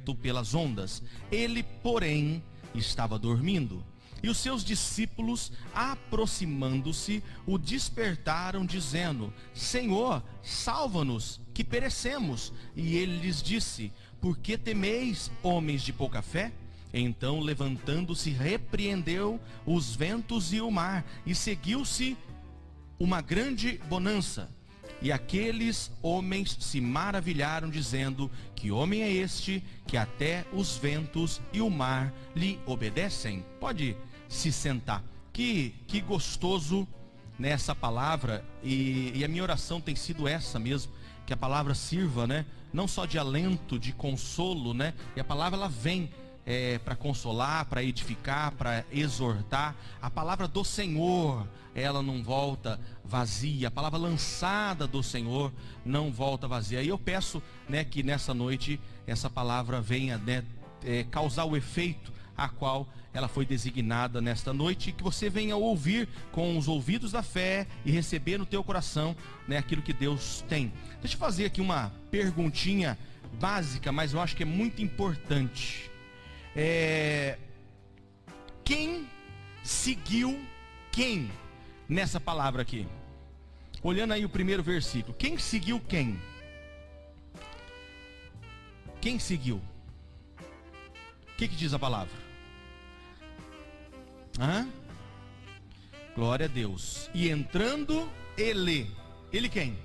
coberto pelas ondas. Ele, porém, estava dormindo. E os seus discípulos, aproximando-se, o despertaram, dizendo: Senhor, salva-nos, que perecemos. E ele lhes disse: Por que temeis, homens de pouca fé? Então, levantando-se, repreendeu os ventos e o mar, e seguiu-se uma grande bonança. E aqueles homens se maravilharam, dizendo: Que homem é este, que até os ventos e o mar lhe obedecem? Pode se sentar. Que gostoso nessa palavra, e a minha oração tem sido essa mesmo, que a palavra sirva, né, não só de alento, de consolo, né, e a palavra ela vem para consolar, para edificar, para exortar. A palavra do Senhor, ela não volta vazia. A palavra lançada do Senhor não volta vazia. E eu peço, né, que nessa noite essa palavra venha, né, causar o efeito a qual ela foi designada nesta noite, e que você venha ouvir com os ouvidos da fé e receber no teu coração, né, aquilo que Deus tem. Deixa eu fazer aqui uma perguntinha básica, mas eu acho que é muito importante. Quem seguiu quem nessa palavra aqui? Olhando aí o primeiro versículo, quem seguiu quem? Quem seguiu? O que diz a palavra? Glória a Deus. E entrando ele quem?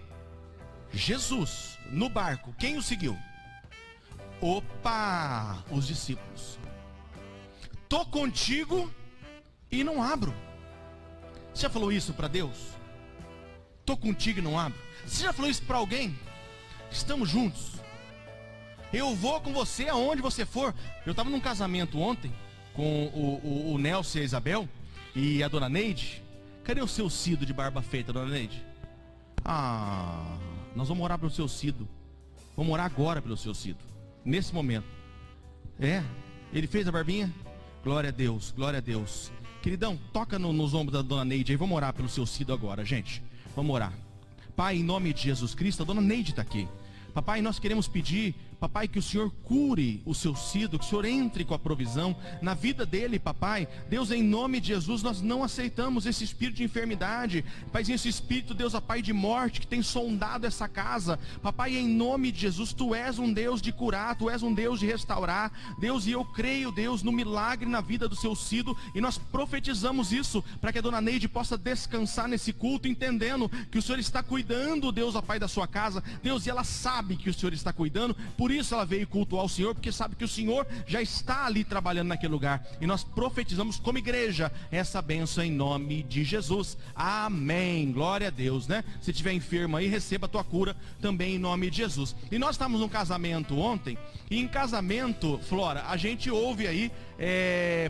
Jesus, no barco, quem o seguiu? Opa, os discípulos. Tô contigo e não abro. Você já falou isso para Deus? Tô contigo e não abro. Você já falou isso para alguém? Estamos juntos. Eu vou com você aonde você for. Eu estava num casamento ontem com o Nelson e a Isabel e a dona Neide. Cadê o seu Cido de barba feita, dona Neide? Nós vamos orar pelo seu Cido. Vamos orar agora pelo seu Cido, nesse momento. Ele fez a barbinha? Glória a Deus, glória a Deus. Queridão, toca nos ombros da dona Neide aí. Vamos orar pelo seu Cido agora, gente. Vamos orar. Pai, em nome de Jesus Cristo, a dona Neide está aqui. Papai, nós queremos pedir, papai, que o Senhor cure o seu Cido, que o Senhor entre com a provisão na vida dele, papai. Deus, em nome de Jesus, nós não aceitamos esse espírito de enfermidade, Paizinho, esse espírito, Deus, a Pai, de morte, que tem sondado essa casa. Papai, em nome de Jesus, Tu és um Deus de curar, Tu és um Deus de restaurar, Deus, e eu creio, Deus, no milagre na vida do seu Cido, e nós profetizamos isso, para que a dona Neide possa descansar nesse culto, entendendo que o Senhor está cuidando, Deus, a Pai, da sua casa, Deus, e ela sabe que o Senhor está cuidando, por isso ela veio cultuar o Senhor, porque sabe que o Senhor já está ali trabalhando naquele lugar, e nós profetizamos como igreja essa bênção em nome de Jesus, amém, glória a Deus, né? Se estiver enfermo aí, receba a tua cura também em nome de Jesus. E nós estávamos num casamento ontem, e em casamento, Flora, a gente ouve aí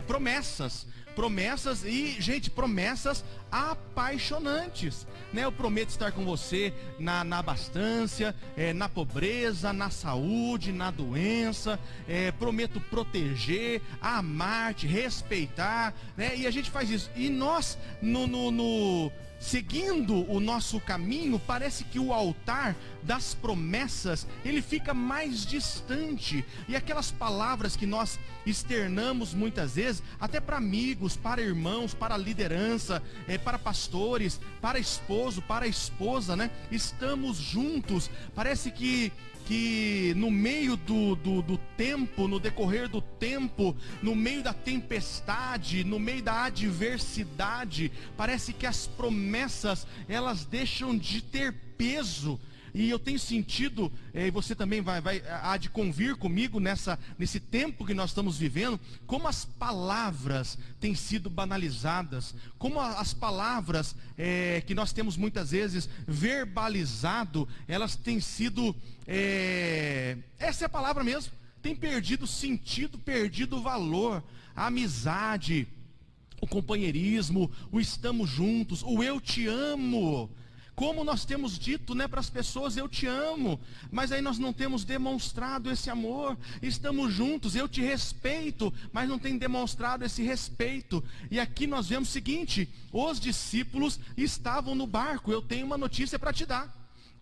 promessas e, gente, promessas apaixonantes, né? Eu prometo estar com você na abastança, na pobreza, na saúde, na doença, prometo proteger, amar-te, respeitar, né? E a gente faz isso, e nós seguindo o nosso caminho, parece que o altar das promessas, ele fica mais distante, e aquelas palavras que nós externamos muitas vezes, até para amigos, para irmãos, para liderança, para pastores, para esposo, para esposa, né? Estamos juntos, parece que no meio do tempo, no decorrer do tempo, no meio da tempestade, no meio da adversidade, parece que as promessas, elas deixam de ter peso. E eu tenho sentido, e você também há de convir comigo nesse tempo que nós estamos vivendo, como as palavras têm sido banalizadas, como as palavras que nós temos muitas vezes verbalizado, elas têm sido, essa é a palavra mesmo, tem perdido sentido, perdido valor. A amizade, o companheirismo, o estamos juntos, o eu te amo. Como nós temos dito, né, para as pessoas, eu te amo, mas aí nós não temos demonstrado esse amor. Estamos juntos, eu te respeito, mas não tem demonstrado esse respeito. E aqui nós vemos o seguinte: os discípulos estavam no barco. Eu tenho uma notícia para te dar: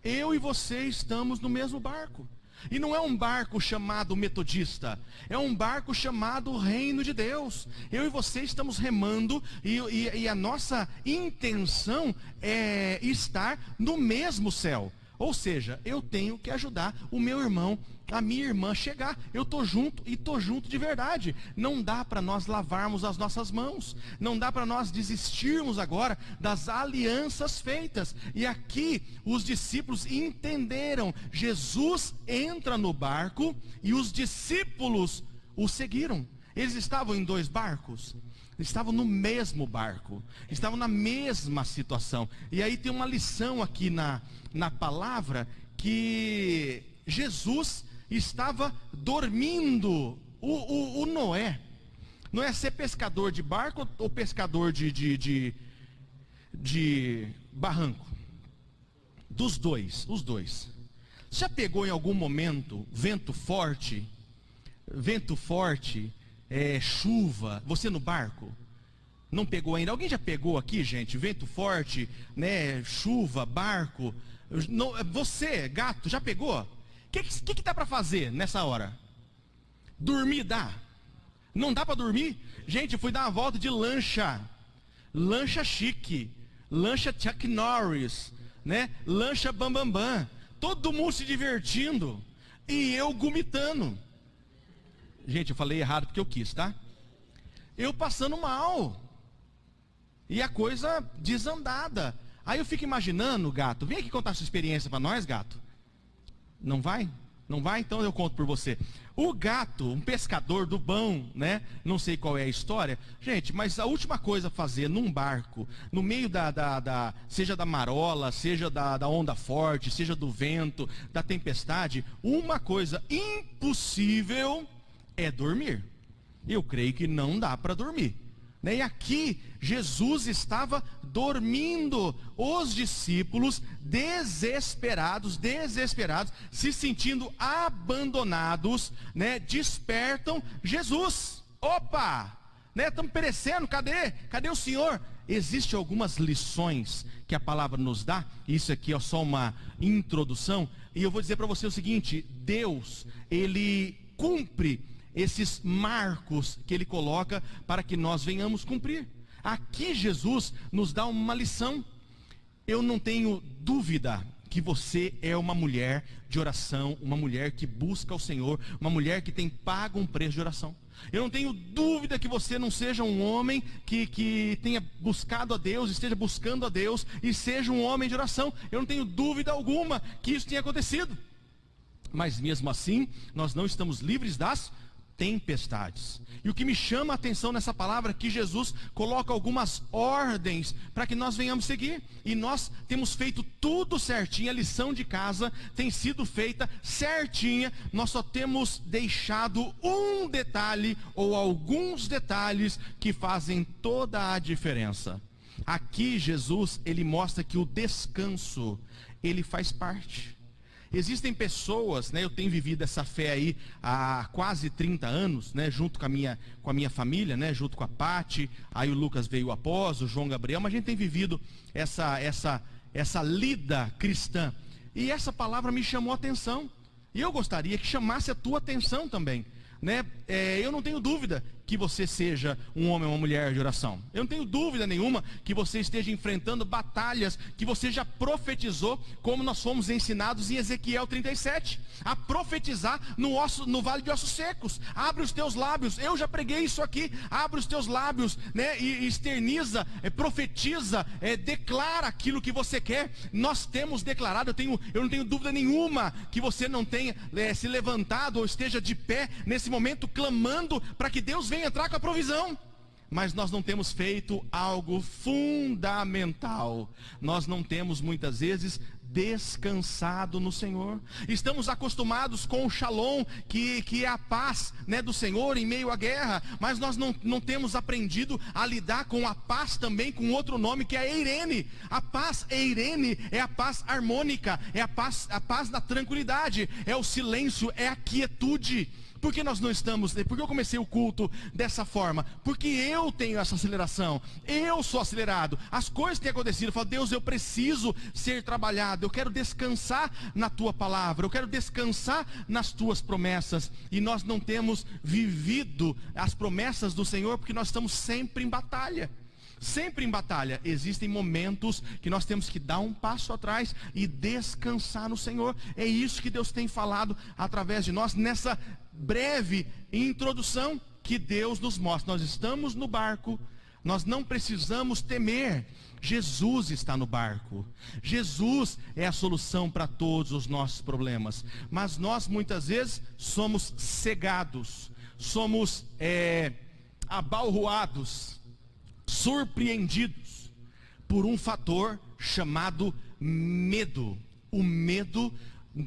eu e você estamos no mesmo barco. E não é um barco chamado metodista, é um barco chamado Reino de Deus. Eu e você estamos remando e a nossa intenção é estar no mesmo céu. Ou seja, eu tenho que ajudar o meu irmão, a minha irmã chegar. Eu estou junto e estou junto de verdade. Não dá para nós lavarmos as nossas mãos. Não dá para nós desistirmos agora das alianças feitas. E aqui os discípulos entenderam. Jesus entra no barco e os discípulos o seguiram. Eles estavam em 2 barcos. Estavam no mesmo barco, estavam na mesma situação. E aí tem uma lição aqui na palavra, que Jesus estava dormindo. O Noé, não é ser pescador de barco ou pescador de barranco? Dos dois, os dois. Já pegou em algum momento vento forte, chuva, você no barco? Não pegou ainda? Alguém já pegou aqui, gente? Vento forte, né? Chuva, barco. Não, você, gato, já pegou? O que dá para fazer nessa hora? Dormir dá? Não dá para dormir? Gente, eu fui dar uma volta de lancha chique, lancha Chuck Norris, né? Lancha Bambambam, todo mundo se divertindo e eu gomitando. Gente, eu falei errado porque eu quis, tá? Eu passando mal. E a coisa desandada. Aí eu fico imaginando, gato, vem aqui contar sua experiência para nós, gato. Não vai? Não vai? Então eu conto por você. O gato, um pescador do bom, né? Não sei qual é a história. Gente, mas a última coisa a fazer num barco, no meio seja da marola, seja da onda forte, seja do vento, da tempestade, uma coisa impossível é dormir. Eu creio que não dá para dormir, né? E aqui Jesus estava dormindo. Os discípulos desesperados, se sentindo abandonados, né? Despertam Jesus. Opa, né? Estamos perecendo. Cadê o Senhor? Existem algumas lições que a palavra nos dá. Isso aqui é só uma introdução. E eu vou dizer para você o seguinte: Deus, Ele cumpre esses marcos que Ele coloca para que nós venhamos cumprir. Aqui Jesus nos dá uma lição. Eu não tenho dúvida que você é uma mulher de oração, uma mulher que busca o Senhor, uma mulher que tem pago um preço de oração. Eu não tenho dúvida que você não seja um homem que tenha buscado a Deus, esteja buscando a Deus e seja um homem de oração. Eu não tenho dúvida alguma que isso tenha acontecido. Mas mesmo assim, nós não estamos livres das tempestades. E o que me chama a atenção nessa palavra é que Jesus coloca algumas ordens para que nós venhamos seguir. E nós temos feito tudo certinho, a lição de casa tem sido feita certinha. Nós só temos deixado um detalhe ou alguns detalhes que fazem toda a diferença. Aqui Jesus, ele mostra que o descanso, ele faz parte. Existem pessoas, né, eu tenho vivido essa fé aí há quase 30 anos, né, junto com a minha família, né, junto com a Pati, aí o Lucas veio após, o João Gabriel, mas a gente tem vivido essa lida cristã. E essa palavra me chamou a atenção, e eu gostaria que chamasse a tua atenção também, né? Eu não tenho dúvida que você seja um homem ou uma mulher de oração. Eu não tenho dúvida nenhuma que você esteja enfrentando batalhas que você já profetizou, como nós fomos ensinados em Ezequiel 37, a profetizar no vale de ossos secos. Abre os teus lábios, eu já preguei isso aqui. Abre os teus lábios, né, e externiza, profetiza, declara aquilo que você quer. Nós temos declarado, eu não tenho dúvida nenhuma que você não tenha se levantado ou esteja de pé nesse momento clamando para que Deus venha entrar com a provisão. Mas nós não temos feito algo fundamental. Nós não temos muitas vezes descansado no Senhor. Estamos acostumados com o shalom, que é a paz, né, do Senhor em meio à guerra. Mas nós não temos aprendido a lidar com a paz também com outro nome, que é a eirene. A paz eirene é a paz harmônica, é a paz da tranquilidade, é o silêncio, é a quietude. Por que nós não estamos? Por que eu comecei o culto dessa forma? Porque eu tenho essa aceleração, eu sou acelerado, as coisas têm acontecido. Eu falo, Deus, eu preciso ser trabalhado, eu quero descansar na tua palavra, eu quero descansar nas tuas promessas. E nós não temos vivido as promessas do Senhor, porque nós estamos sempre em batalha. Sempre em batalha. Existem momentos que nós temos que dar um passo atrás e descansar no Senhor. É isso que Deus tem falado através de nós, nessa breve introdução que Deus nos mostra. Nós estamos no barco, nós não precisamos temer. Jesus está no barco. Jesus é a solução para todos os nossos problemas. Mas nós muitas vezes somos cegados, somos abalroados, surpreendidos por um fator chamado medo. O medo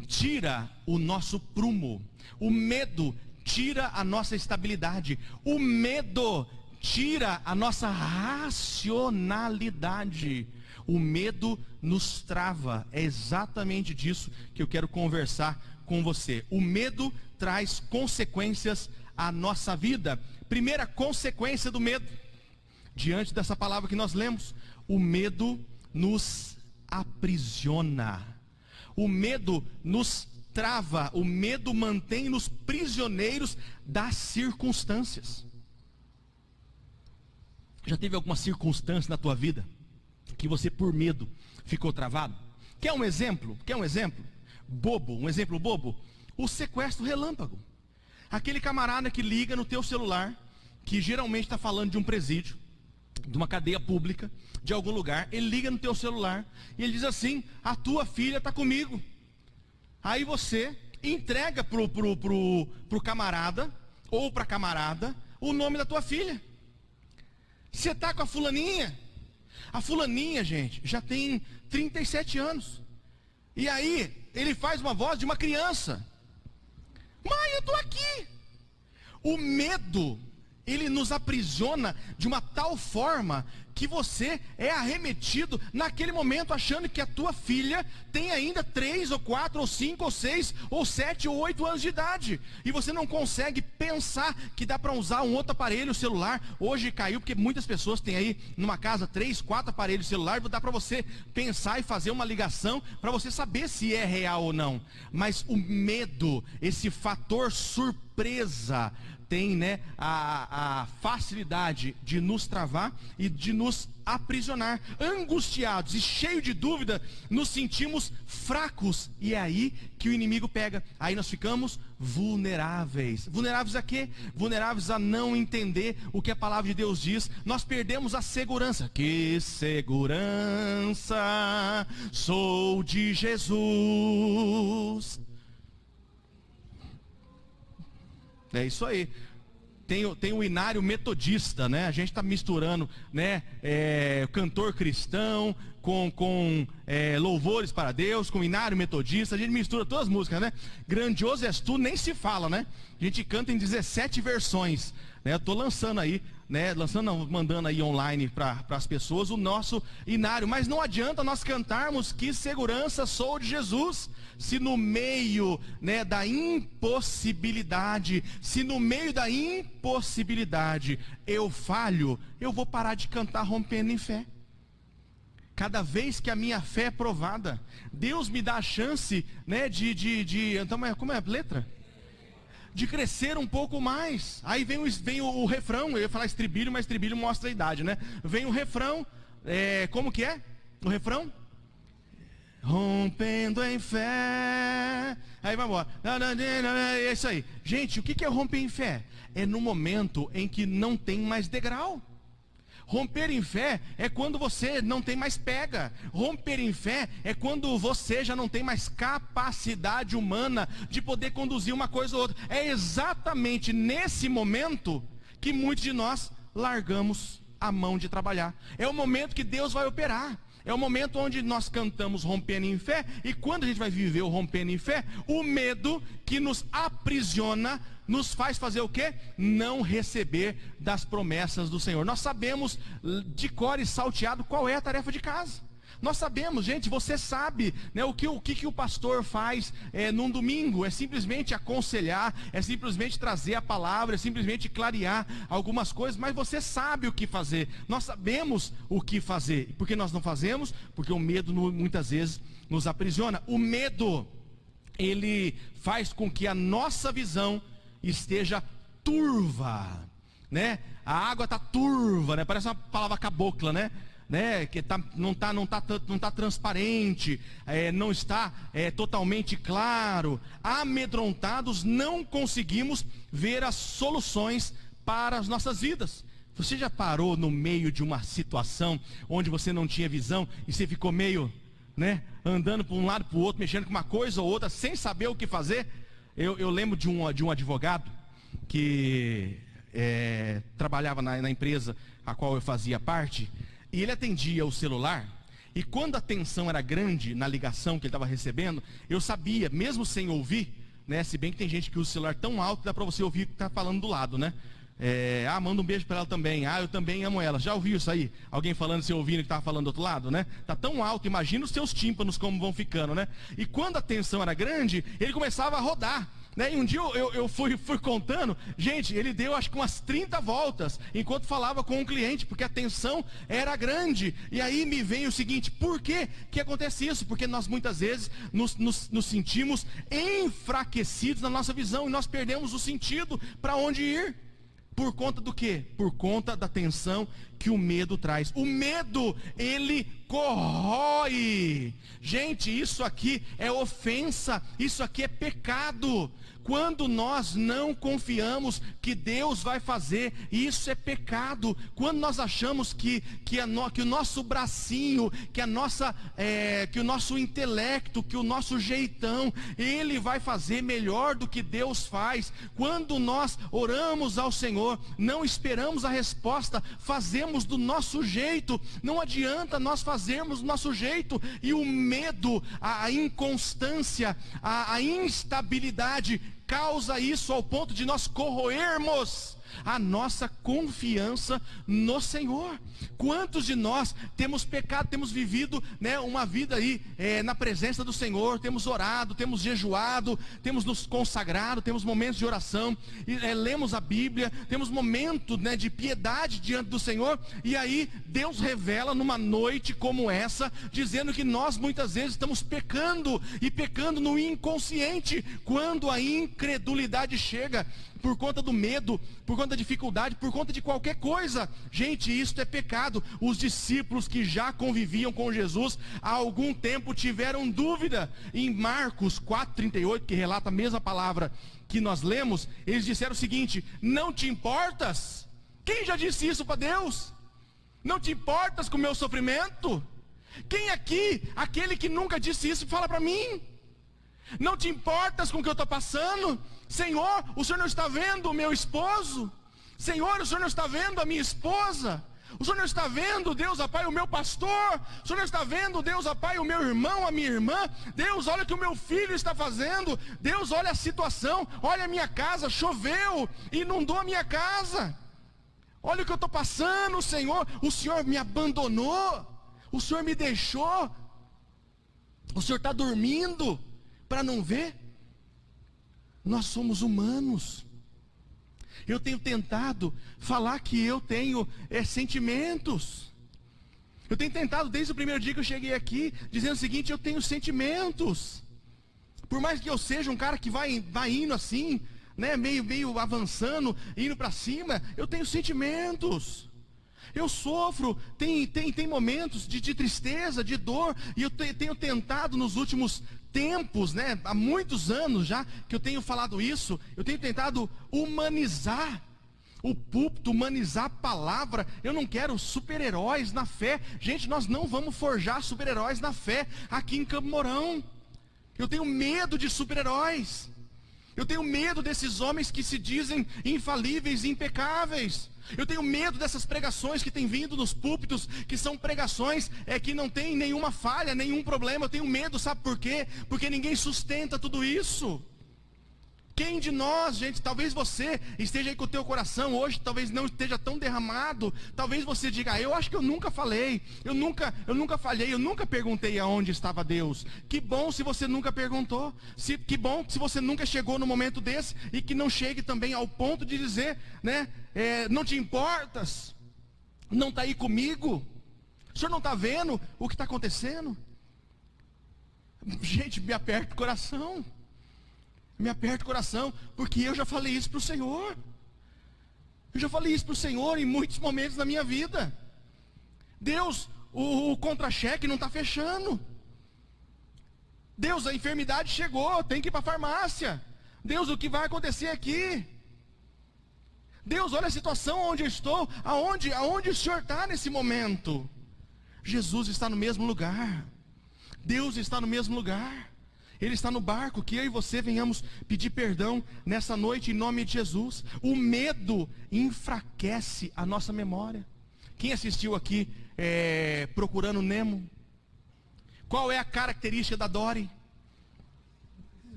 tira o nosso prumo, o medo tira a nossa estabilidade, o medo tira a nossa racionalidade. O medo nos trava. É exatamente disso que eu quero conversar com você. O medo traz consequências à nossa vida. Primeira consequência do medo, diante dessa palavra que nós lemos: o medo nos aprisiona. O medo nos trava. O medo mantém-nos prisioneiros das circunstâncias. Já teve alguma circunstância na tua vida que você, por medo, ficou travado? Quer um exemplo? Quer um exemplo bobo? Um exemplo bobo? O sequestro relâmpago. Aquele camarada que liga no teu celular, que geralmente está falando de um presídio, de uma cadeia pública, de algum lugar. Ele liga no teu celular e ele diz assim: a tua filha está comigo. Aí você entrega pro camarada, ou para a camarada, o nome da tua filha. Você está com a fulaninha? A fulaninha, gente, já tem 37 anos. E aí, ele faz uma voz de uma criança: mãe, eu estou aqui. O medo, ele nos aprisiona de uma tal forma que você é arremetido naquele momento, achando que a tua filha tem ainda 3 ou 4 ou 5 ou 6 ou 7 ou 8 anos de idade, e você não consegue pensar que dá para usar um outro aparelho celular. Hoje caiu, porque muitas pessoas têm aí numa casa 3, 4 aparelhos celular, dá para você pensar e fazer uma ligação para você saber se é real ou não. Mas o medo, esse fator surpresa, tem, né, a facilidade de nos travar e de nos aprisionar. Angustiados e cheios de dúvida, nos sentimos fracos, e é aí que o inimigo pega. Aí nós ficamos vulneráveis. Vulneráveis a quê? Vulneráveis a não entender o que a palavra de Deus diz. Nós perdemos a segurança. Que segurança sou de Jesus. É isso aí. Tem o inário metodista, né? A gente está misturando, né, cantor cristão com louvores para Deus, com inário metodista. A gente mistura todas as músicas, né? Grandioso és tu, nem se fala, né? A gente canta em 17 versões, né? Eu estou lançando aí, né? Mandando aí online para as pessoas o nosso inário. Mas não adianta nós cantarmos que segurança sou de Jesus, se no meio, né, da impossibilidade, eu falho, eu vou parar de cantar rompendo em fé. Cada vez que a minha fé é provada, Deus me dá a chance, né, então, como é a letra? De crescer um pouco mais. Aí vem o refrão. Eu ia falar estribilho, mas estribilho mostra a idade, né? Vem o refrão, como que é? O refrão? Rompendo em fé. Aí vai embora. É isso aí. Gente, o que é romper em fé? É no momento em que não tem mais degrau. Romper em fé é quando você não tem mais pega. Romper em fé é quando você já não tem mais capacidade humana de poder conduzir uma coisa ou outra. É exatamente nesse momento que muitos de nós largamos a mão de trabalhar. É o momento que Deus vai operar. É o momento onde nós cantamos rompendo em fé. E quando a gente vai viver o rompendo em fé, o medo que nos aprisiona nos faz fazer o quê? Não receber das promessas do Senhor. Nós sabemos de cor e salteado qual é a tarefa de casa. Nós sabemos, gente, você sabe, né, o que o pastor faz num domingo. É simplesmente aconselhar, é simplesmente trazer a palavra, é simplesmente clarear algumas coisas, mas você sabe o que fazer. Nós sabemos o que fazer. Por que nós não fazemos? Porque o medo muitas vezes nos aprisiona. O medo, ele faz com que a nossa visão esteja turva, né? A água está turva, né? Parece uma palavra cabocla, né? Que não tá transparente, não está totalmente claro. Amedrontados, não conseguimos ver as soluções para as nossas vidas. Você já parou no meio de uma situação onde você não tinha visão e você ficou meio, né, andando para um lado para o outro, mexendo com uma coisa ou outra, sem saber o que fazer? Eu lembro de um advogado que trabalhava na empresa a qual eu fazia parte, e ele atendia o celular, e quando a tensão era grande na ligação que ele estava recebendo, eu sabia, mesmo sem ouvir, né, se bem que tem gente que usa o celular tão alto que dá para você ouvir o que está falando do lado, né? Manda um beijo para ela também, eu também amo ela. Já ouviu isso aí? Alguém falando, você ouvindo que estava falando do outro lado, né? Está tão alto, imagina os seus tímpanos como vão ficando, né? E quando a tensão era grande, ele começava a rodar, né? E um dia eu fui contando, gente, ele deu acho que umas 30 voltas, enquanto falava com um cliente, porque a tensão era grande. E aí me vem o seguinte: por que acontece isso? Porque nós muitas vezes nos sentimos enfraquecidos na nossa visão, e nós perdemos o sentido para onde ir. Por conta do quê? Por conta da tensão que o medo traz. O medo, ele corrói. Gente, isso aqui é ofensa, isso aqui é pecado. Quando nós não confiamos que Deus vai fazer, isso é pecado. Quando nós achamos que o nosso bracinho, que o nosso intelecto, que o nosso jeitão, ele vai fazer melhor do que Deus faz. Quando nós oramos ao Senhor, não esperamos a resposta, fazemos do nosso jeito. Não adianta nós fazermos do nosso jeito. E o medo, a inconstância, a instabilidade causa isso ao ponto de nós corroermos a nossa confiança no Senhor. Quantos de nós temos pecado, temos vivido, né, uma vida aí na presença do Senhor, temos orado, temos jejuado, temos nos consagrado, temos momentos de oração, lemos a Bíblia, temos momentos, né, de piedade diante do Senhor, e aí Deus revela numa noite como essa, dizendo que nós muitas vezes estamos pecando, e pecando no inconsciente, quando a incredulidade chega, por conta do medo, por conta da dificuldade, por conta de qualquer coisa. Gente, isso é pecado. Os discípulos que já conviviam com Jesus há algum tempo tiveram dúvida. Em Marcos 4,38, que relata a mesma palavra que nós lemos, eles disseram o seguinte: não te importas? Quem já disse isso para Deus? Não te importas com o meu sofrimento? Quem aqui, aquele que nunca disse isso, fala para mim? Não te importas com o que eu estou passando? Senhor, o Senhor não está vendo o meu esposo? Senhor, o Senhor não está vendo a minha esposa? O Senhor não está vendo, Deus, Pai, o meu pastor? O Senhor não está vendo, Deus, Pai, o meu irmão, a minha irmã? Deus, olha o que o meu filho está fazendo. Deus, olha a situação, olha a minha casa, choveu, inundou a minha casa. Olha o que eu estou passando, Senhor. O Senhor me abandonou, o Senhor me deixou, o Senhor está dormindo para não ver? Nós somos humanos. Eu tenho tentado falar que eu tenho sentimentos. Eu tenho tentado desde o primeiro dia que eu cheguei aqui, dizendo o seguinte: eu tenho sentimentos. Por mais que eu seja um cara que vai indo assim, né, meio avançando, indo para cima, eu tenho sentimentos. Eu sofro, tem momentos de tristeza, de dor, e eu tenho tentado nos últimos tempos, né, há muitos anos já que eu tenho falado isso, eu tenho tentado humanizar o púlpito, humanizar a palavra. Eu não quero super-heróis na fé. Gente, nós não vamos forjar super-heróis na fé aqui em Campo Mourão. Eu tenho medo de super-heróis. Eu tenho medo desses homens que se dizem infalíveis e impecáveis. Eu tenho medo dessas pregações que têm vindo nos púlpitos, que são pregações que não tem nenhuma falha, nenhum problema. Eu tenho medo, sabe por quê? Porque ninguém sustenta tudo isso. Quem de nós, gente, talvez você esteja aí com o teu coração hoje, talvez não esteja tão derramado, talvez você diga, eu acho que eu nunca falei, eu nunca falhei, eu nunca perguntei aonde estava Deus. Que bom se você nunca perguntou, que bom se você nunca chegou no momento desse, e que não chegue também ao ponto de dizer, né, não te importas, não está aí comigo, o senhor não está vendo o que está acontecendo? Gente, me aperta o coração. Me aperta o coração, porque eu já falei isso para o Senhor. Eu já falei isso para o Senhor em muitos momentos da minha vida. Deus, o contra-cheque não está fechando. Deus, a enfermidade chegou, tem que ir para a farmácia. Deus, o que vai acontecer aqui? Deus, olha a situação onde eu estou, aonde o Senhor está nesse momento. Jesus está no mesmo lugar. Deus está no mesmo lugar. Ele está no barco, que eu e você venhamos pedir perdão nessa noite em nome de Jesus. O medo enfraquece a nossa memória. Quem assistiu aqui Procurando Nemo? Qual é a característica da Dory?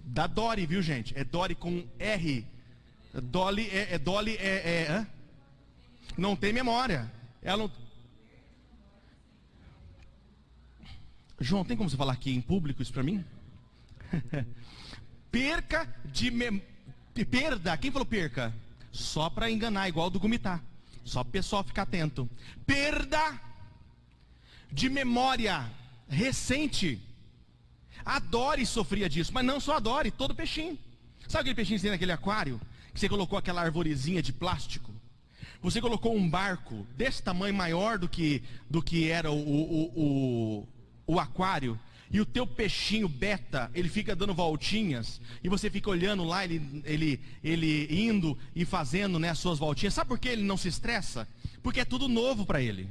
Da Dory, viu, gente? É Dory com R. Dolly não tem memória. Ela não... João, tem como você falar aqui em público isso para mim? Perda. Quem falou perca? Só para enganar, igual do Gumitá. Só para o pessoal ficar atento. Perda de memória recente. A Dory sofria disso, mas não só a Dory, todo peixinho. Sabe aquele peixinho que tem naquele aquário? Que você colocou aquela arvorezinha de plástico? Você colocou um barco desse tamanho, maior do que era o aquário, e o teu peixinho beta, ele fica dando voltinhas, e você fica olhando lá, ele indo e fazendo, né, as suas voltinhas. Sabe por que ele não se estressa? Porque é tudo novo para ele.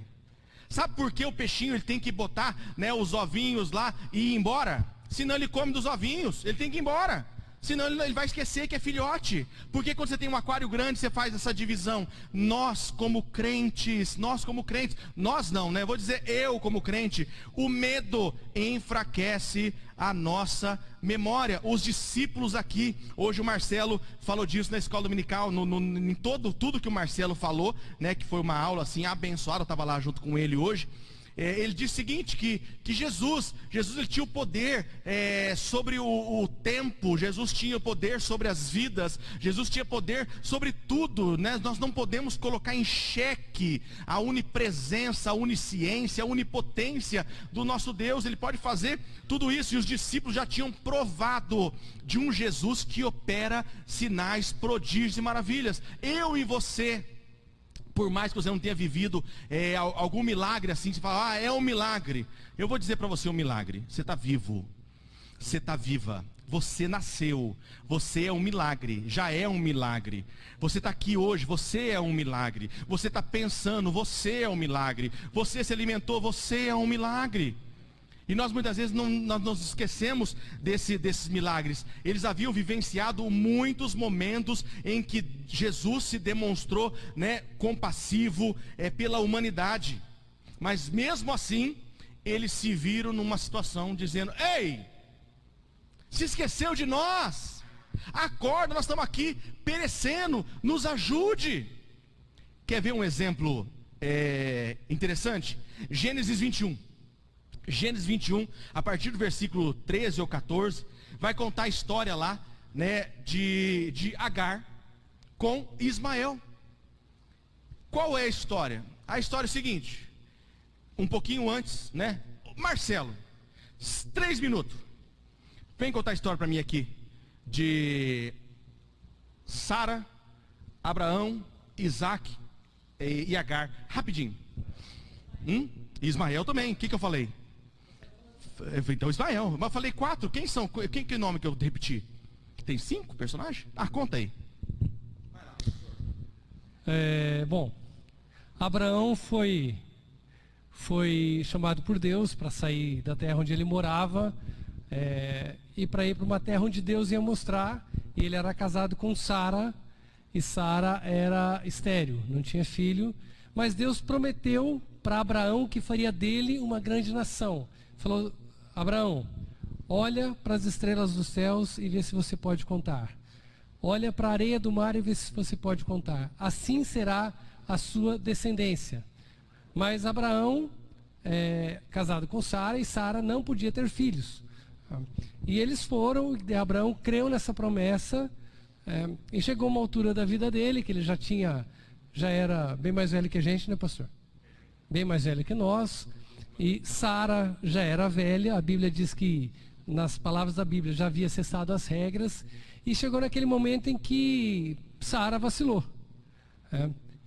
Sabe por que o peixinho ele tem que botar, né, os ovinhos lá e ir embora? Senão ele come dos ovinhos, ele tem que ir embora. Senão ele vai esquecer que é filhote. Porque quando você tem um aquário grande, você faz essa divisão. Nós como crentes, nós não, né? Vou dizer eu como crente, o medo enfraquece a nossa memória. Os discípulos aqui, hoje o Marcelo falou disso na escola dominical, em tudo que o Marcelo falou, né? Que foi uma aula assim abençoada, eu estava lá junto com ele hoje. Ele diz o seguinte, que Jesus ele tinha o poder sobre o tempo, Jesus tinha o poder sobre as vidas, Jesus tinha poder sobre tudo, né? Nós não podemos colocar em xeque a onipresença, a onisciência, a onipotência do nosso Deus. Ele pode fazer tudo isso, e os discípulos já tinham provado de um Jesus que opera sinais, prodígios e maravilhas. Eu e você, por mais que você não tenha vivido algum milagre assim, você fala, é um milagre. Eu vou dizer para você um milagre. Você está vivo, você está viva, você nasceu, você é um milagre, já é um milagre. Você está aqui hoje, você é um milagre. Você está pensando, você é um milagre. Você se alimentou, você é um milagre. E nós muitas vezes nós nos esquecemos desses milagres. Eles haviam vivenciado muitos momentos em que Jesus se demonstrou, né, compassivo pela humanidade. Mas mesmo assim, eles se viram numa situação dizendo, ei, se esqueceu de nós, acorda, nós estamos aqui perecendo, nos ajude. Quer ver um exemplo interessante? Gênesis 21. Gênesis 21, a partir do versículo 13 ou 14, vai contar a história lá, né, de Agar com Ismael. Qual é a história? A história é o seguinte, um pouquinho antes, né, Marcelo, 3 minutos, vem contar a história para mim aqui, de Sara, Abraão, Isaac e Agar, rapidinho. Ismael também, o que eu falei? Então Ismael, mas eu falei 4, quem são? Que nome que eu repeti? Tem 5 personagens? Conta aí. Bom, Abraão foi chamado por Deus para sair da terra onde ele morava e para ir para uma terra onde Deus ia mostrar. E ele era casado com Sara, e Sara era estéril, não tinha filho, mas Deus prometeu para Abraão que faria dele uma grande nação. Falou, Abraão, olha para as estrelas dos céus e vê se você pode contar. olha para a areia do mar e vê se você pode contar. Assim será a sua descendência. Mas Abraão, casado com Sara, e Sara não podia ter filhos. E eles foram, e Abraão creu nessa promessa, e chegou uma altura da vida dele, que ele já era bem mais velho que a gente, né, pastor? Bem mais velho que nós. E Sara já era velha, a Bíblia diz que, nas palavras da Bíblia, já havia cessado as regras. E chegou naquele momento em que Sara vacilou.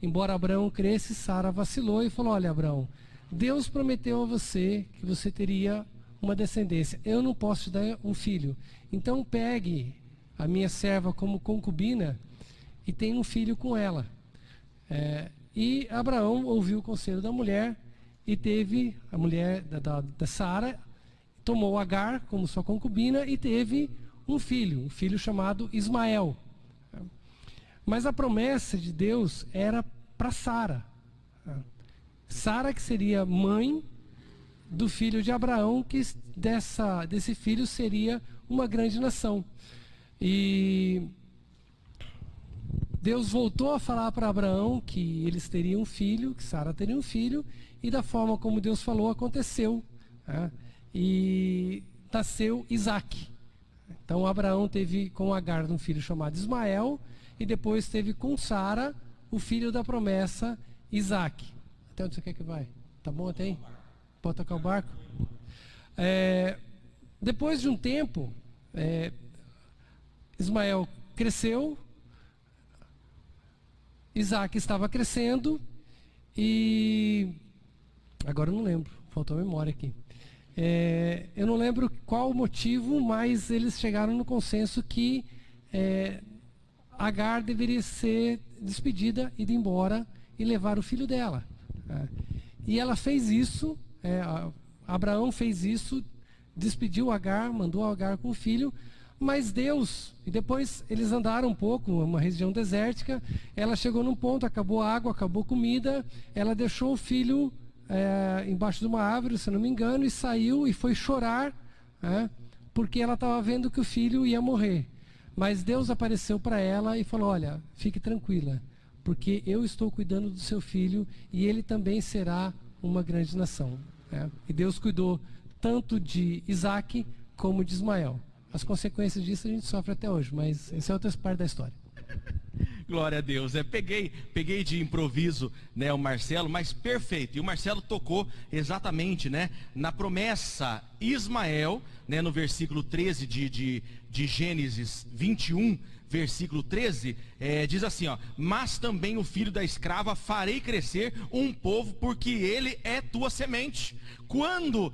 Embora Abraão cresce, Sara vacilou e falou: olha, Abraão, Deus prometeu a você que você teria uma descendência. Eu não posso te dar um filho. Então pegue a minha serva como concubina e tenha um filho com ela. E Abraão ouviu o conselho da mulher e teve, a mulher da Sara, tomou Agar como sua concubina e teve um filho chamado Ismael. Mas a promessa de Deus era para Sara. Sara que seria mãe do filho de Abraão, que desse filho seria uma grande nação. E Deus voltou a falar para Abraão que eles teriam um filho, que Sara teria um filho, e da forma como Deus falou, aconteceu. E nasceu Isaque. Então Abraão teve com Agar um filho chamado Ismael, e depois teve com Sara o filho da promessa, Isaque. Até onde você quer que vai? Tá bom até aí? Pode tocar o barco? Depois de um tempo, Ismael cresceu, Isaque estava crescendo, e agora eu não lembro, faltou a memória aqui. Eu não lembro qual o motivo, mas eles chegaram no consenso que Agar deveria ser despedida, ir embora e levar o filho dela. E ela fez isso, Abraão fez isso, despediu Agar, mandou Agar com o filho, mas Deus, e depois eles andaram um pouco, uma região desértica, ela chegou num ponto, acabou a água, acabou a comida, ela deixou o filho embaixo de uma árvore, se não me engano, e saiu e foi chorar, porque ela estava vendo que o filho ia morrer. Mas Deus apareceu para ela e falou: olha, fique tranquila, porque eu estou cuidando do seu filho e ele também será uma grande nação. E Deus cuidou tanto de Isaque como de Ismael. As consequências disso a gente sofre até hoje, mas essa é outra parte da história. Glória a Deus. Peguei de improviso, né, o Marcelo, mas perfeito. E o Marcelo tocou exatamente, né, na promessa Ismael, né, no versículo 13 de Gênesis 21, versículo 13, diz assim, ó: mas também o filho da escrava farei crescer um povo, porque ele é tua semente. Quando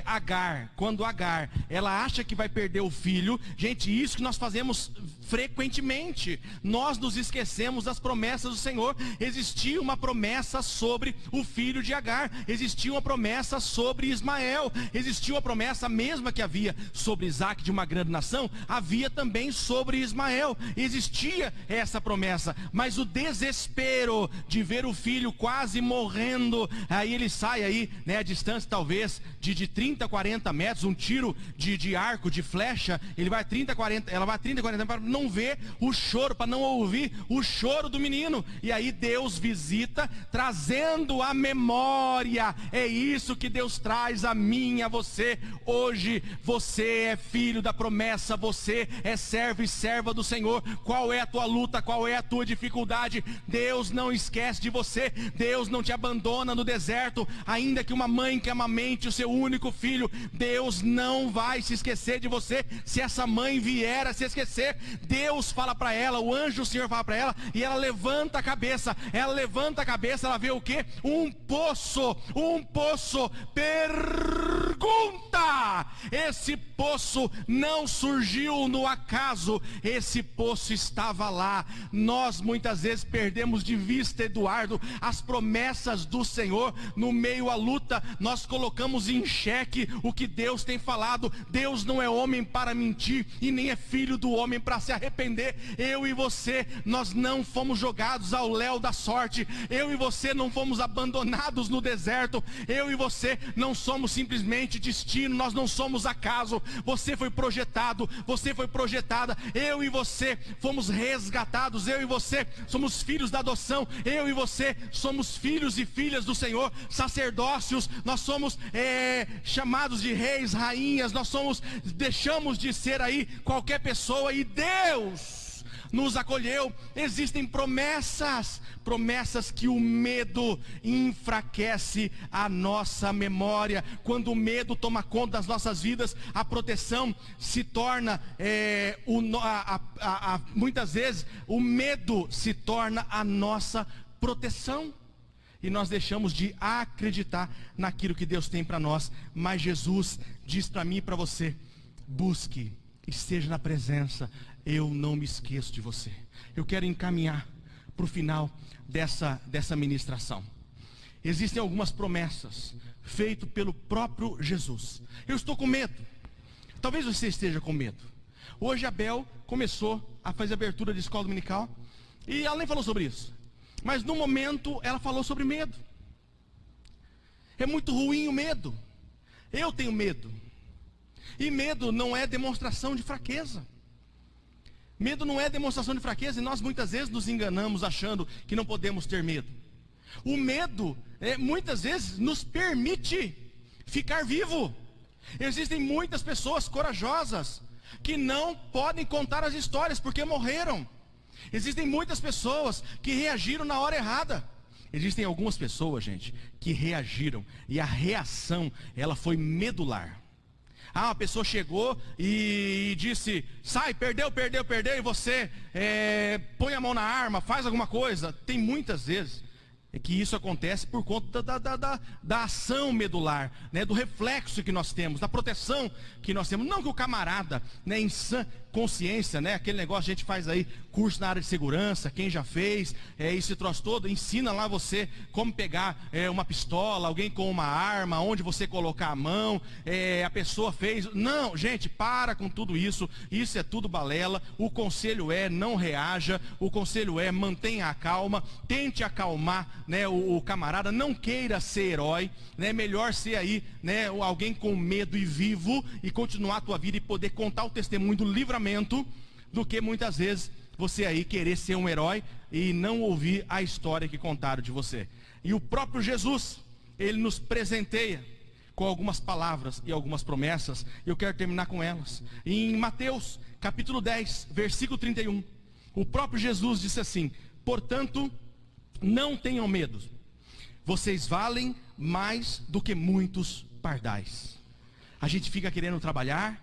Agar, ela acha que vai perder o filho, gente, isso que nós fazemos frequentemente, nós nos esquecemos das promessas do Senhor. Existia uma promessa sobre o filho de Agar, existia uma promessa sobre Ismael, existia uma promessa mesma que havia sobre Isaque de uma grande nação, havia também sobre Ismael, existia essa promessa, mas o desespero de ver o filho quase morrendo, aí ele sai aí, né, a distância talvez de 30, 40 metros, um tiro de arco, de flecha, ela vai 30, 40 metros para não ver o choro, para não ouvir o choro do menino. E aí Deus visita, trazendo a memória. É isso que Deus traz a mim e a você hoje. Você é filho da promessa, você é servo e serva do Senhor. Qual é a tua luta, qual é a tua dificuldade? Deus não esquece de você, Deus não te abandona no deserto, ainda que uma mãe que amamente o seu único filho, Deus não vai se esquecer de você. Se essa mãe vier a se esquecer, Deus fala para ela, o anjo do Senhor fala para ela, e ela levanta a cabeça, ela vê o que? Um poço. Pergunta: esse poço não surgiu no acaso, esse poço estava lá. Nós muitas vezes perdemos de vista, Eduardo, as promessas do Senhor. No meio à luta, nós colocamos em xeque o que Deus tem falado. Deus não é homem para mentir, e nem é filho do homem para se arrepender. Eu e você, nós não fomos jogados ao léu da sorte. Eu e você não fomos abandonados no deserto. Eu e você não somos simplesmente destino, nós não somos somos acaso. Você foi projetado, você foi projetada. Eu e você fomos resgatados. Eu e você somos filhos da adoção. Eu e você somos filhos e filhas do Senhor, sacerdócios. Nós somos chamados de reis, rainhas. Nós deixamos de ser aí qualquer pessoa, e Deus nos acolheu. Existem promessas que o medo enfraquece a nossa memória. Quando o medo toma conta das nossas vidas, a proteção se torna muitas vezes o medo se torna a nossa proteção, e nós deixamos de acreditar naquilo que Deus tem para nós. Mas Jesus diz para mim e para você: busque, esteja na presença. Eu não me esqueço de você. Eu quero encaminhar para o final dessa ministração. Existem algumas promessas feitas pelo próprio Jesus. Eu estou com medo. Talvez você esteja com medo. Hoje a Bel começou a fazer abertura de escola dominical, e ela nem falou sobre isso, mas no momento ela falou sobre medo. É muito ruim o medo. Eu tenho medo. E medo não é demonstração de fraqueza. Medo não é demonstração de fraqueza, e nós muitas vezes nos enganamos achando que não podemos ter medo. O medo muitas vezes nos permite ficar vivo. Existem muitas pessoas corajosas que não podem contar as histórias porque morreram. Existem muitas pessoas que reagiram na hora errada. Existem algumas pessoas, gente, que reagiram, e a reação, ela foi medular. Uma pessoa chegou e disse: sai, perdeu, e você põe a mão na arma, faz alguma coisa. Tem muitas vezes que isso acontece por conta da ação medular, né, do reflexo que nós temos, da proteção que nós temos. Não que o camarada, né, em sã consciência, né, aquele negócio, a gente faz aí curso na área de segurança, quem já fez, esse troço todo, ensina lá você como pegar uma pistola, alguém com uma arma, onde você colocar a mão, a pessoa fez. Não, gente, para com tudo isso. Isso é tudo balela. O conselho não reaja. O conselho mantenha a calma, tente acalmar, né, o camarada. Não queira ser herói, né, melhor ser aí, né, alguém com medo e vivo, e continuar a tua vida e poder contar o testemunho do livramento, do que muitas vezes você aí querer ser um herói e não ouvir a história que contaram de você. E o próprio Jesus, ele nos presenteia com algumas palavras e algumas promessas, e eu quero terminar com elas. Em Mateus capítulo 10, versículo 31, o próprio Jesus disse assim: portanto, não tenham medo, vocês valem mais do que muitos pardais. A gente fica querendo trabalhar,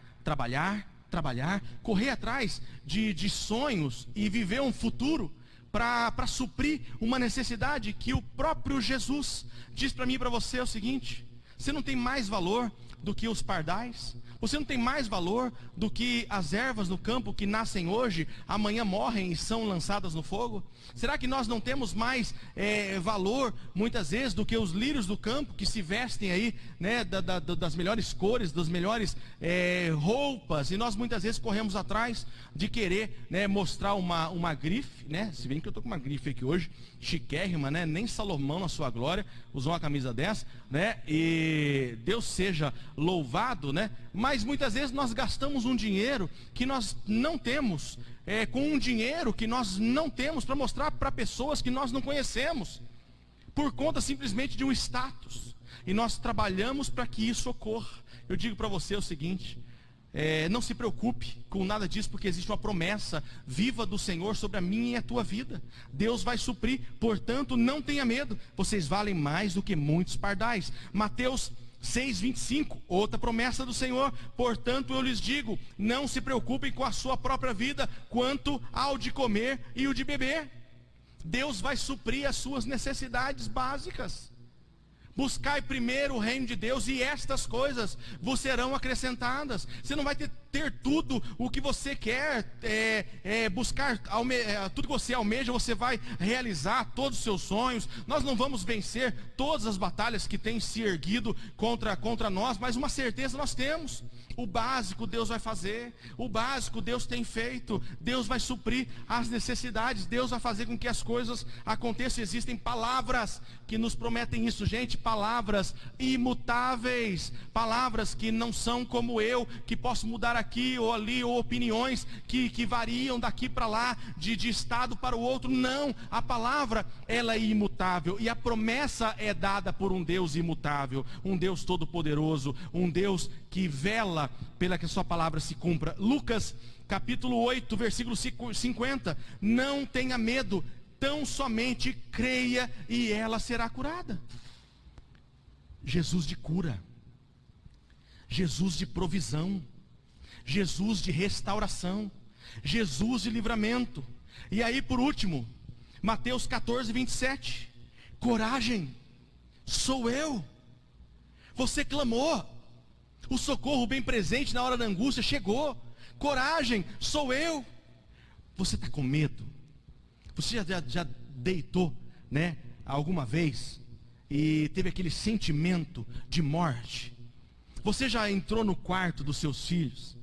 correr atrás de sonhos e viver um futuro para suprir uma necessidade que o próprio Jesus diz para mim e para você o seguinte: você não tem mais valor do que os pardais? Você não tem mais valor do que as ervas no campo que nascem hoje, amanhã morrem e são lançadas no fogo? Será que nós não temos mais valor, muitas vezes, do que os lírios do campo que se vestem aí, né, das melhores cores, das melhores roupas, e nós muitas vezes corremos atrás de querer, né, mostrar uma grife, né? Se bem que eu estou com uma grife aqui hoje, chiquérrima, né? Nem Salomão na sua glória usou uma camisa dessa, né? E Deus seja louvado, né? Mas muitas vezes nós gastamos um dinheiro que nós não temos, com um dinheiro que nós não temos para mostrar para pessoas que nós não conhecemos, por conta simplesmente de um status, e nós trabalhamos para que isso ocorra. Eu digo para você o seguinte: não se preocupe com nada disso, porque existe uma promessa viva do Senhor sobre a minha e a tua vida. Deus vai suprir, portanto não tenha medo, vocês valem mais do que muitos pardais. Mateus 6:25, outra promessa do Senhor: portanto eu lhes digo, não se preocupem com a sua própria vida, quanto ao de comer e o de beber. Deus vai suprir as suas necessidades básicas. Buscai primeiro o reino de Deus, e estas coisas vos serão acrescentadas. Você não vai ter ter tudo o que você quer, buscar tudo que você almeja, você vai realizar todos os seus sonhos. Nós não vamos vencer todas as batalhas que têm se erguido contra nós, mas uma certeza nós temos: o básico Deus vai fazer, o básico Deus tem feito, Deus vai suprir as necessidades, Deus vai fazer com que as coisas aconteçam. Existem palavras que nos prometem isso, gente, palavras imutáveis, palavras que não são como eu, que posso mudar aqui ou ali, ou opiniões que variam daqui para lá, de estado para o outro. Não, a palavra, ela é imutável, e a promessa é dada por um Deus imutável, um Deus todo-poderoso, um Deus que vela pela que a sua palavra se cumpra. Lucas capítulo 8, versículo 50: não tenha medo, tão somente creia e ela será curada. Jesus de cura, Jesus de provisão, Jesus de restauração, Jesus de livramento. E aí, por último, Mateus 14, 27: coragem, sou eu. Você clamou, o socorro bem presente na hora da angústia chegou. Coragem, sou eu. Você está com medo? Você já deitou, né, alguma vez e teve aquele sentimento de morte? Você já entrou no quarto dos seus filhos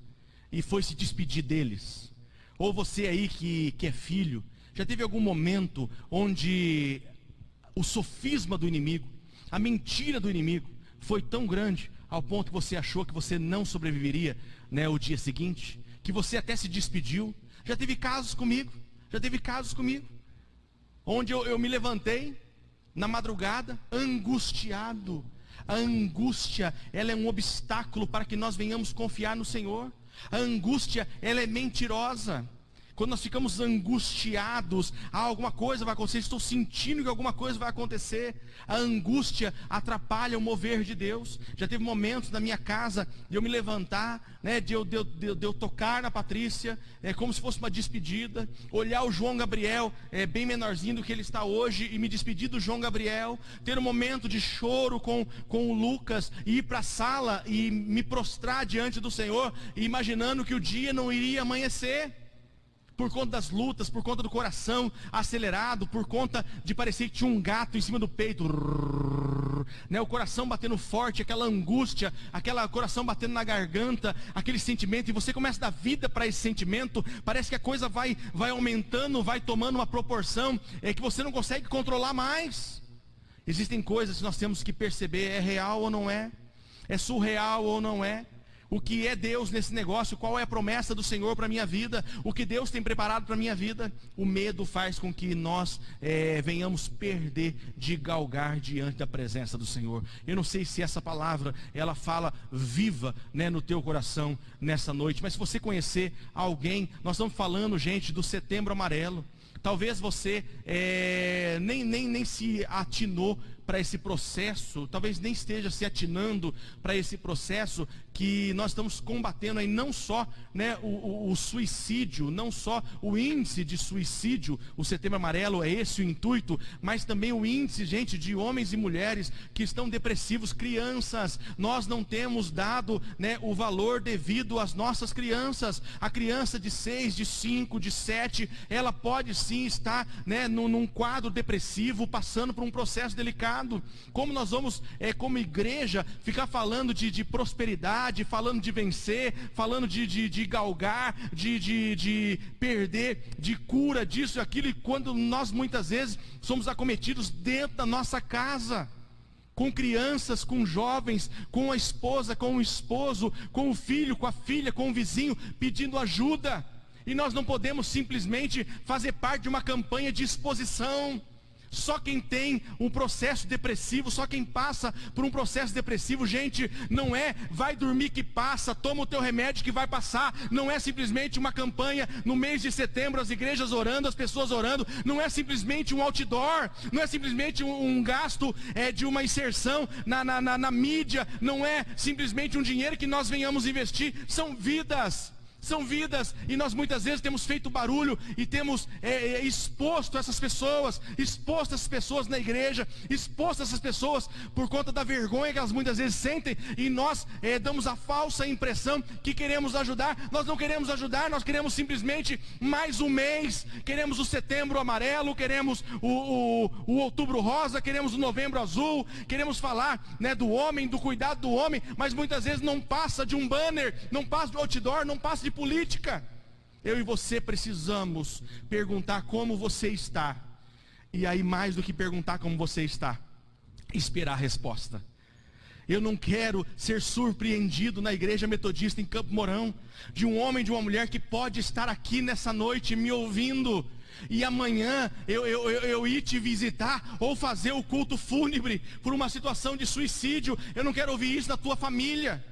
e foi se despedir deles? Ou você aí que é filho, já teve algum momento onde o sofisma do inimigo, a mentira do inimigo foi tão grande ao ponto que você achou que você não sobreviveria, né, o dia seguinte, que você até se despediu? Já teve casos comigo, onde eu me levantei na madrugada angustiado. A angústia, ela é um obstáculo para que nós venhamos confiar no Senhor. A angústia, ela é mentirosa. Quando nós ficamos angustiados, alguma coisa vai acontecer, estou sentindo que alguma coisa vai acontecer. A angústia atrapalha o mover de Deus. Já teve momentos na minha casa de eu me levantar, né, de eu tocar na Patrícia, como se fosse uma despedida, olhar o João Gabriel, bem menorzinho do que ele está hoje, e me despedir do João Gabriel, ter um momento de choro com o Lucas, e ir para a sala e me prostrar diante do Senhor, imaginando que o dia não iria amanhecer, por conta das lutas, por conta do coração acelerado, por conta de parecer que tinha um gato em cima do peito, né, o coração batendo forte, aquela angústia, aquele coração batendo na garganta, aquele sentimento, e você começa a dar vida para esse sentimento. Parece que a coisa vai aumentando, vai tomando uma proporção que você não consegue controlar mais. Existem coisas que nós temos que perceber: é real ou não é? É surreal ou não é? O que é Deus nesse negócio? Qual é a promessa do Senhor para a minha vida? O que Deus tem preparado para a minha vida? O medo faz com que nós venhamos perder de galgar diante da presença do Senhor. Eu não sei se essa palavra, ela fala viva, né, no teu coração nessa noite. Mas se você conhecer alguém, nós estamos falando, gente, do Setembro Amarelo. Talvez você nem se atinou para esse processo, talvez nem esteja se atinando para esse processo que nós estamos combatendo aí, não só, né, o suicídio, não só o índice de suicídio. O Setembro Amarelo é esse o intuito, mas também o índice, gente, de homens e mulheres que estão depressivos, crianças. Nós não temos dado, né, o valor devido às nossas crianças. A criança de 6, de 5, de 7, ela pode sim estar, né, num quadro depressivo, passando por um processo delicado. Como nós vamos, como igreja, ficar falando de prosperidade, falando de vencer, falando de galgar, de perder, de cura, disso e aquilo, e quando nós muitas vezes somos acometidos dentro da nossa casa, com crianças, com jovens, com a esposa, com o esposo, com o filho, com a filha, com o vizinho, pedindo ajuda, e nós não podemos simplesmente fazer parte de uma campanha de exposição. Só quem tem um processo depressivo, só quem passa por um processo depressivo, gente, não é vai dormir que passa, toma o teu remédio que vai passar. Não é simplesmente uma campanha no mês de setembro, as igrejas orando, as pessoas orando. Não é simplesmente um outdoor, não é simplesmente um gasto de uma inserção na mídia. Não é simplesmente um dinheiro que nós venhamos investir. São vidas, São vidas, e nós muitas vezes temos feito barulho e temos exposto essas pessoas na igreja, exposto essas pessoas por conta da vergonha que elas muitas vezes sentem, e nós damos a falsa impressão que queremos ajudar. Nós não queremos ajudar, nós queremos simplesmente mais um mês, queremos o setembro amarelo, queremos o outubro rosa, queremos o novembro azul, queremos falar, né, do homem, do cuidado do homem, mas muitas vezes não passa de um banner, não passa de outdoor, não passa de política. Eu e você precisamos perguntar como você está, e aí mais do que perguntar como você está, esperar a resposta. Eu não quero ser surpreendido na igreja metodista em Campo Mourão, de um homem, de uma mulher que pode estar aqui nessa noite me ouvindo, e amanhã eu ir te visitar, ou fazer o culto fúnebre por uma situação de suicídio. Eu não quero ouvir isso na tua família.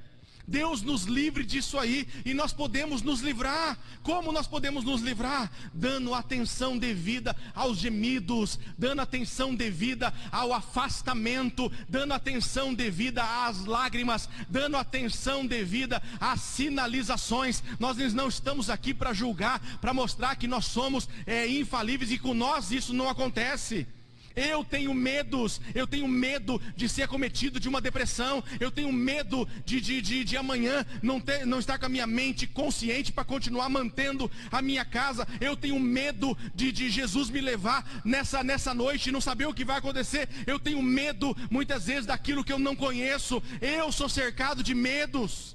Deus nos livre disso aí, e nós podemos nos livrar. Como nós podemos nos livrar? Dando atenção devida aos gemidos, dando atenção devida ao afastamento, dando atenção devida às lágrimas, dando atenção devida às sinalizações. Nós não estamos aqui para julgar, para mostrar que nós somos infalíveis, e com nós isso não acontece. Eu tenho medo de ser acometido de uma depressão. Eu tenho medo de amanhã não estar com a minha mente consciente para continuar mantendo a minha casa. Eu tenho medo de Jesus me levar nessa noite e não saber o que vai acontecer. Eu tenho medo muitas vezes daquilo que eu não conheço. Eu sou cercado de medos.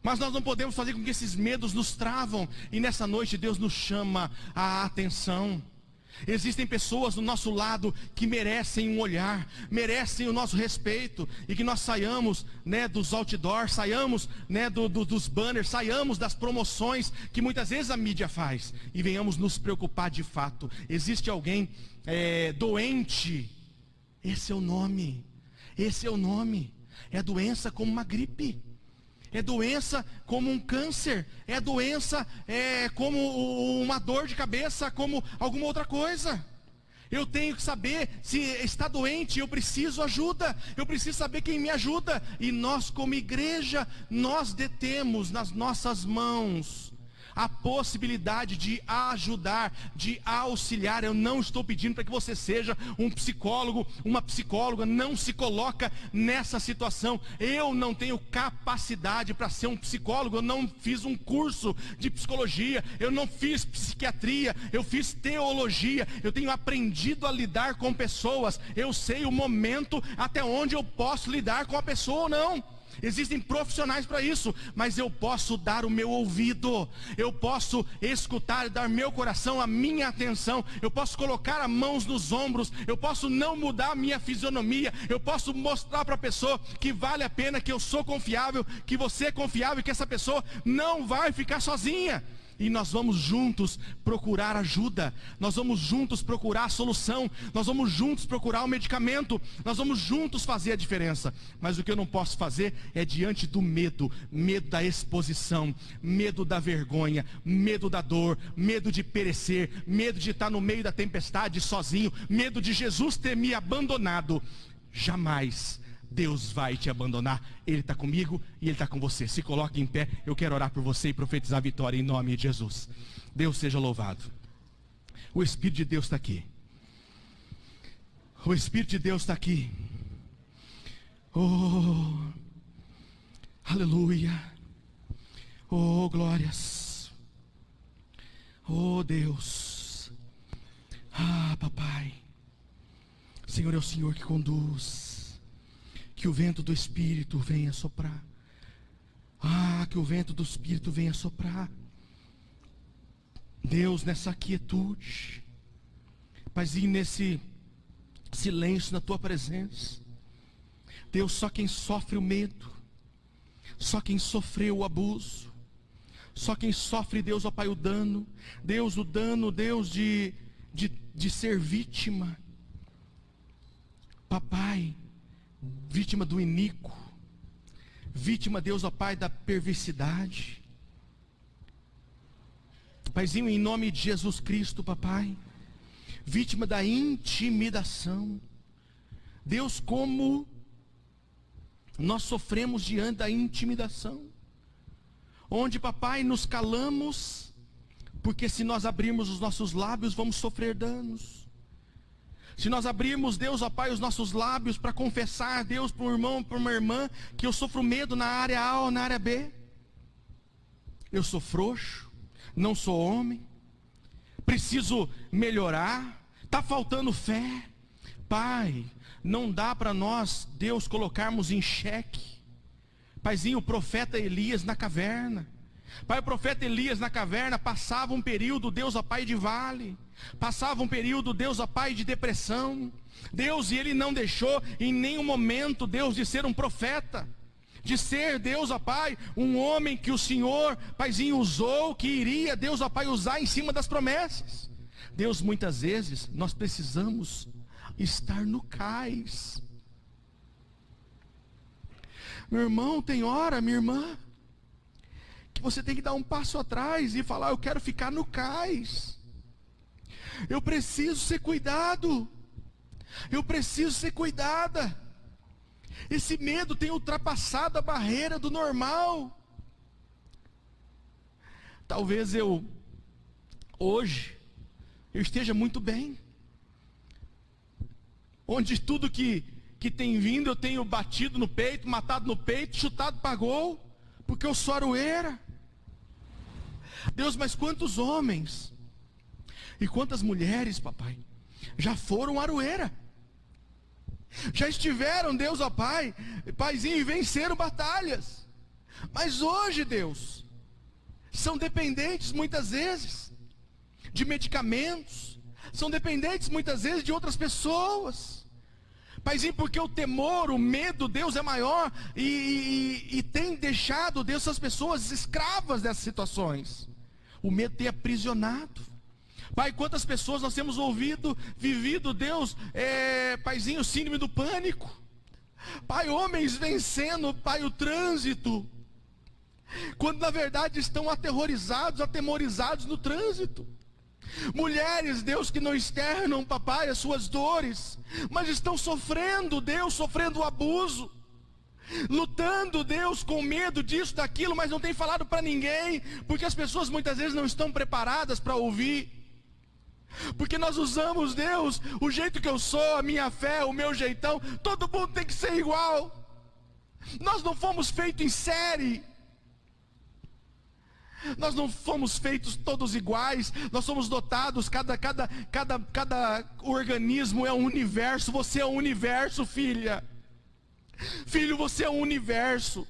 Mas nós não podemos fazer com que esses medos nos travam. E nessa noite Deus nos chama a atenção. Existem pessoas do nosso lado que merecem um olhar, merecem o nosso respeito, e que nós saiamos, né, dos outdoors, saiamos, né, dos banners, saiamos das promoções que muitas vezes a mídia faz, e venhamos nos preocupar de fato. Existe alguém doente, esse é o nome, é doença como uma gripe. É doença como um câncer, é doença como uma dor de cabeça, como alguma outra coisa. Eu tenho que saber, se está doente, eu preciso ajuda, eu preciso saber quem me ajuda. E nós como igreja, nós detemos nas nossas mãos a possibilidade de ajudar, de auxiliar. Eu não estou pedindo para que você seja um psicólogo, uma psicóloga. Não se coloca nessa situação. Eu não tenho capacidade para ser um psicólogo. Eu não fiz um curso de psicologia, eu não fiz psiquiatria, eu fiz teologia. Eu tenho aprendido a lidar com pessoas. Eu sei o momento até onde eu posso lidar com a pessoa ou não. Existem profissionais para isso, mas eu posso dar o meu ouvido, eu posso escutar, dar meu coração, a minha atenção. Eu posso colocar as mãos nos ombros, eu posso não mudar a minha fisionomia, eu posso mostrar para a pessoa que vale a pena, que eu sou confiável, que você é confiável, que essa pessoa não vai ficar sozinha. E nós vamos juntos procurar ajuda, nós vamos juntos procurar a solução, nós vamos juntos procurar o medicamento, nós vamos juntos fazer a diferença. Mas o que eu não posso fazer é diante do medo, medo da exposição, medo da vergonha, medo da dor, medo de perecer, medo de estar no meio da tempestade sozinho, medo de Jesus ter me abandonado. Jamais Deus vai te abandonar. Ele está comigo e Ele está com você. Se coloque em pé, eu quero orar por você e profetizar a vitória em nome de Jesus. Deus seja louvado. O Espírito de Deus está aqui. O Espírito de Deus está aqui. Oh, aleluia. Oh, glórias. Oh, Deus. Ah, papai. Senhor, é o Senhor que conduz. Que o vento do Espírito venha soprar. Ah, que o vento do Espírito venha soprar. Deus, nessa quietude, Paizinho, nesse silêncio na Tua presença. Deus, só quem sofre o medo, só quem sofreu o abuso, só quem sofre, Deus, ó Pai, o dano, Deus, de ser vítima. Papai, vítima do iníquo, vítima, Deus, ó Pai, da perversidade. Paizinho, em nome de Jesus Cristo, papai, vítima da intimidação. Deus, como nós sofremos diante da intimidação. onde, papai, nos calamos, porque se nós abrirmos os nossos lábios, vamos sofrer danos. Se nós abrirmos, Deus, ó Pai, os nossos lábios para confessar, Deus, para um irmão, para uma irmã, que eu sofro medo na área A ou na área B, eu sou frouxo, não sou homem, preciso melhorar, está faltando fé. Pai, não dá para nós, Deus, colocarmos em xeque. Paizinho, o profeta Elias na caverna. Pai, o profeta Elias na caverna passava um período, Deus, ó Pai, de vale. Passava um período, Deus, ó Pai, de depressão. Deus, e ele não deixou em nenhum momento, Deus, de ser um profeta. De ser, Deus, ó Pai, um homem que o Senhor, Paizinho, usou, que iria, Deus, ó Pai, usar em cima das promessas. Deus, muitas vezes, nós precisamos estar no cais. Meu irmão, tem hora, minha irmã, que você tem que dar um passo atrás e falar: eu quero ficar no cais. Eu preciso ser cuidado. Eu preciso ser cuidada. Esse medo tem ultrapassado a barreira do normal. Talvez hoje, eu esteja muito bem. Onde tudo que tem vindo, eu tenho batido no peito, matado no peito, chutado para gol, porque eu sou aroeira. Deus, mas quantos homens e quantas mulheres, papai, já foram aroeira, já estiveram, Deus, ó Pai, Paizinho, e venceram batalhas, mas hoje, Deus, são dependentes muitas vezes de medicamentos, são dependentes muitas vezes de outras pessoas. Paizinho, porque o temor, o medo, Deus, é maior e tem deixado, Deus, essas pessoas escravas dessas situações. O medo tem aprisionado. Pai, quantas pessoas nós temos vivido, Deus, Paizinho, síndrome do pânico. Pai, homens vencendo, Pai, o trânsito, quando na verdade estão atemorizados no trânsito. Mulheres, Deus, que não externam, papai, as suas dores, mas estão sofrendo, Deus, sofrendo o abuso, lutando, Deus, com medo disso, daquilo, mas não tem falado para ninguém, porque as pessoas muitas vezes não estão preparadas para ouvir. Porque nós usamos, Deus, o jeito que eu sou, a minha fé, o meu jeitão, todo mundo tem que ser igual. Nós não fomos feitos em série. Nós não fomos feitos todos iguais. Nós somos dotados, cada organismo é um universo. Você é um universo, filha. Filho, você é um universo.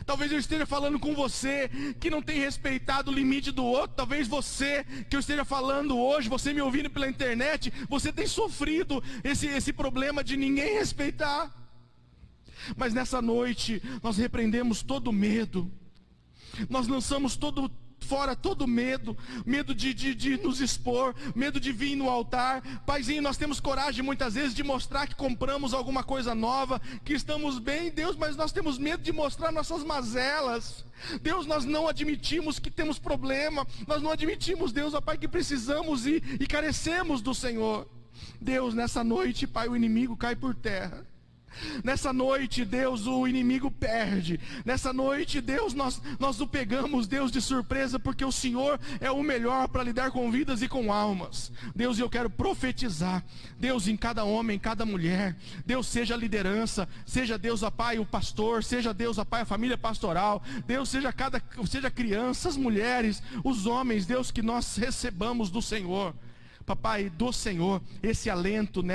Talvez eu esteja falando com você que não tem respeitado o limite do outro. Talvez você, que eu esteja falando hoje, você me ouvindo pela internet, você tem sofrido esse problema de ninguém respeitar. Mas nessa noite, nós repreendemos todo medo. Nós lançamos fora todo medo de nos expor, medo de vir no altar. Paizinho, nós temos coragem muitas vezes de mostrar que compramos alguma coisa nova, que estamos bem, Deus, mas nós temos medo de mostrar nossas mazelas. Deus, nós não admitimos que temos problema, nós não admitimos, Deus, ó Pai, que precisamos e carecemos do Senhor. Deus, nessa noite, Pai, o inimigo cai por terra. Nessa noite, Deus, o inimigo perde. Nessa noite, Deus, nós o pegamos, Deus, de surpresa, porque o Senhor é o melhor para lidar com vidas e com almas. Deus, eu quero profetizar, Deus, em cada homem, em cada mulher. Deus, seja a liderança, seja Deus, ó Pai, o pastor, seja Deus, ó Pai, a família pastoral. Deus, seja crianças, mulheres, os homens, Deus, que nós recebamos do Senhor, papai, do Senhor, esse alento, né?